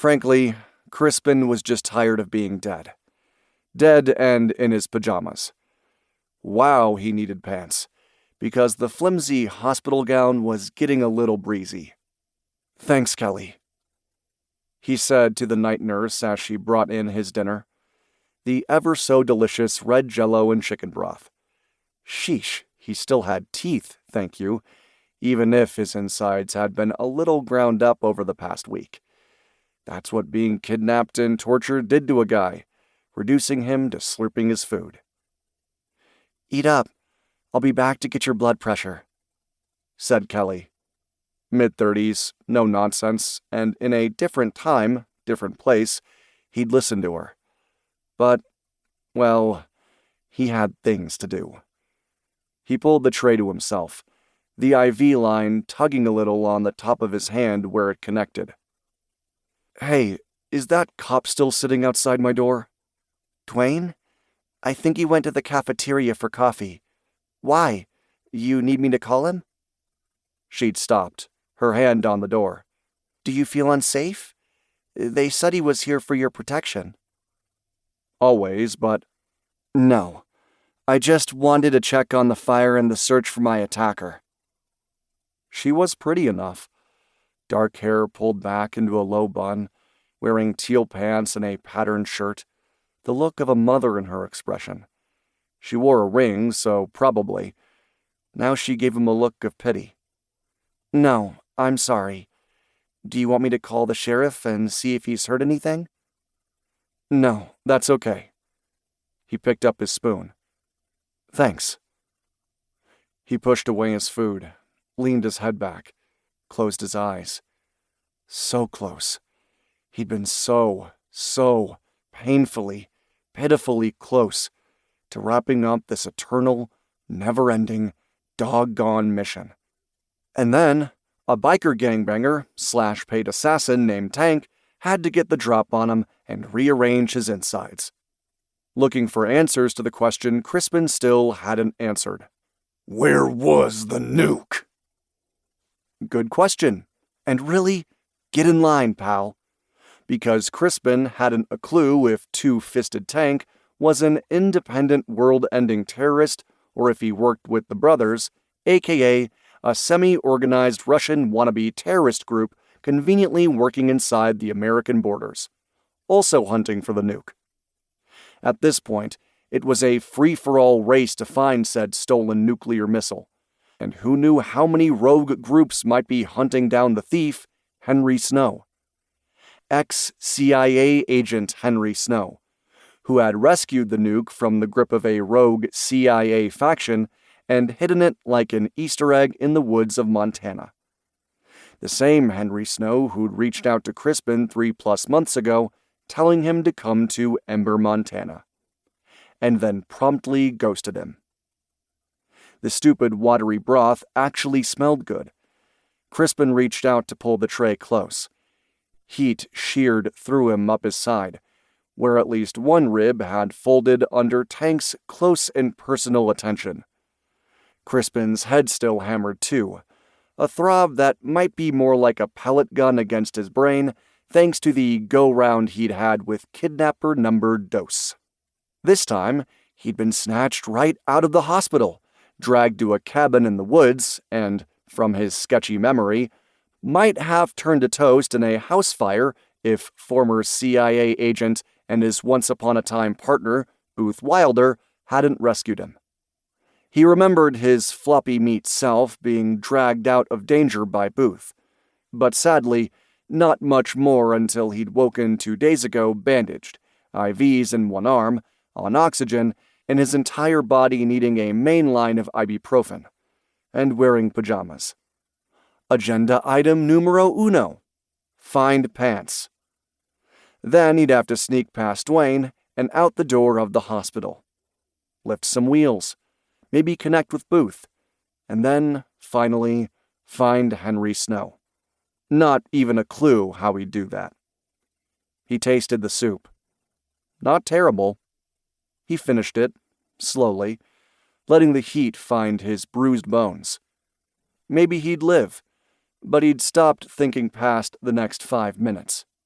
Frankly, Crispin was just tired of being dead. Dead and in his pajamas. Wow, he needed pants, because the flimsy hospital gown was getting a little breezy. "Thanks, Kelly," he said to the night nurse as she brought in his dinner. The ever-so-delicious red jello and chicken broth. Sheesh, he still had teeth, thank you, even if his insides had been a little ground up over the past week. That's what being kidnapped and tortured did to a guy, reducing him to slurping his food. "Eat up. I'll be back to get your blood pressure," said Kelly. Mid-30s, no nonsense, and in a different time, different place, he'd listen to her. But, well, he had things to do. He pulled the tray to himself, the IV line tugging a little on the top of his hand where it connected. "Hey, is that cop still sitting outside my door?" "Dwayne? I think he went to the cafeteria for coffee. Why? You need me to call him?" She'd stopped, her hand on the door. "Do you feel unsafe? They said he was here for your protection." "Always, but—" "No. I just wanted to check on the fire and the search for my attacker." She was pretty enough. Dark hair pulled back into a low bun, wearing teal pants and a patterned shirt, the look of a mother in her expression. She wore a ring, so probably. Now she gave him a look of pity. "No, I'm sorry. Do you want me to call the sheriff and see if he's heard anything?" "No, that's okay." He picked up his spoon. "Thanks." He pushed away his food, leaned his head back, closed his eyes. So close. He'd been so painfully, pitifully close to wrapping up this eternal, never-ending, doggone mission. And then, a biker gangbanger / paid assassin named Tank had to get the drop on him and rearrange his insides. Looking for answers to the question Crispin still hadn't answered. Where was the nuke? Good question. And really, get in line, pal. Because Crispin hadn't a clue if Two-Fisted Tank was an independent world-ending terrorist or if he worked with the Brothers, aka a semi-organized Russian wannabe terrorist group conveniently working inside the American borders, also hunting for the nuke. At this point, it was a free-for-all race to find said stolen nuclear missile, and who knew how many rogue groups might be hunting down the thief, Henry Snow. Ex-CIA agent Henry Snow, who had rescued the nuke from the grip of a rogue CIA faction and hidden it like an Easter egg in the woods of Montana. The same Henry Snow who'd reached out to Crispin 3+ months ago, telling him to come to Ember, Montana, and then promptly ghosted him. The stupid watery broth actually smelled good. Crispin reached out to pull the tray close. Heat sheared through him up his side, where at least one rib had folded under Tank's close and personal attention. Crispin's head still hammered too, a throb that might be more like a pellet gun against his brain, thanks to the go-round he'd had with kidnapper-numbered Dose. This time, he'd been snatched right out of the hospital, dragged to a cabin in the woods, and, from his sketchy memory, might have turned to toast in a house fire if former CIA agent and his once-upon-a-time partner, Booth Wilder, hadn't rescued him. He remembered his floppy meat self being dragged out of danger by Booth, but sadly, not much more until he'd woken 2 days ago bandaged, IVs in one arm, on oxygen, and his entire body needing a main line of ibuprofen, and wearing pajamas. Agenda item numero uno: find pants. Then he'd have to sneak past Dwayne and out the door of the hospital. Lift some wheels, maybe connect with Booth, and then, finally, find Henry Snow. Not even a clue how he'd do that. He tasted the soup. Not terrible. He finished it, slowly, letting the heat find his bruised bones. Maybe he'd live, but he'd stopped thinking past the next 5 minutes.